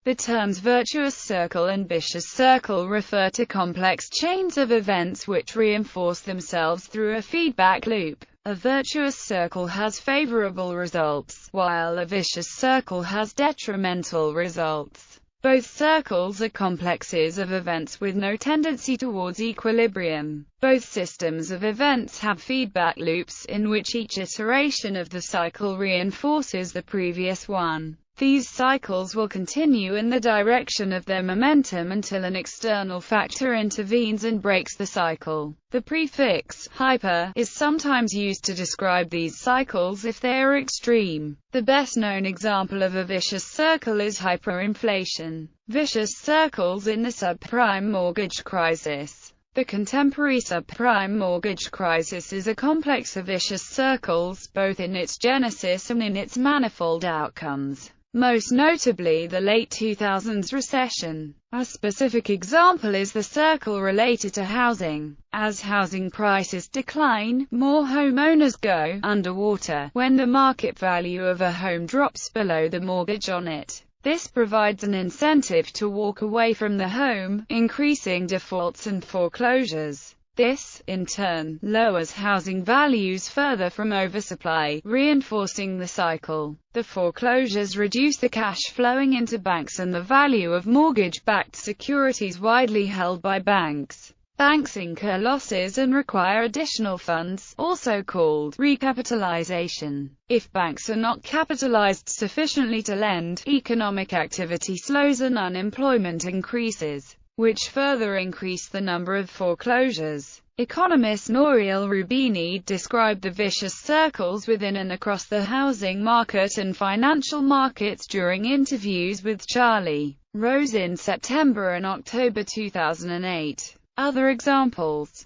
The terms virtuous circle and vicious circle refer to complex chains of events which reinforce themselves through a feedback loop. A virtuous circle has favorable results, while a vicious circle has detrimental results. Both circles are complexes of events with no tendency towards equilibrium. Both systems of events have feedback loops in which each iteration of the cycle reinforces the previous one. These cycles will continue in the direction of their momentum until an external factor intervenes and breaks the cycle. The prefix hyper is sometimes used to describe these cycles if they are extreme. The best-known example of a vicious circle is hyperinflation. Vicious circles in the subprime mortgage crisis. The contemporary subprime mortgage crisis is a complex of vicious circles, both in its genesis and in its manifold outcomes. Most notably the late 2000s recession. A specific example is the circle related to housing. As housing prices decline, more homeowners go underwater when the market value of a home drops below the mortgage on it. This provides an incentive to walk away from the home, increasing defaults and foreclosures. This, in turn, lowers housing values further from oversupply, reinforcing the cycle. The foreclosures reduce the cash flowing into banks and the value of mortgage-backed securities widely held by banks. Banks incur losses and require additional funds, also called recapitalization. If banks are not capitalized sufficiently to lend, economic activity slows and unemployment increases, which further increase the number of foreclosures. Economist Nouriel Roubini described the vicious circles within and across the housing market and financial markets during interviews with Charlie Rose in September and October 2008. Other examples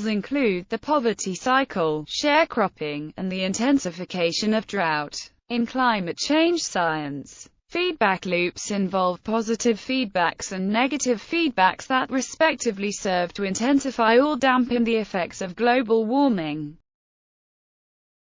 include the poverty cycle, sharecropping, and the intensification of drought. In climate change science, feedback loops involve positive feedbacks and negative feedbacks that respectively serve to intensify or dampen the effects of global warming.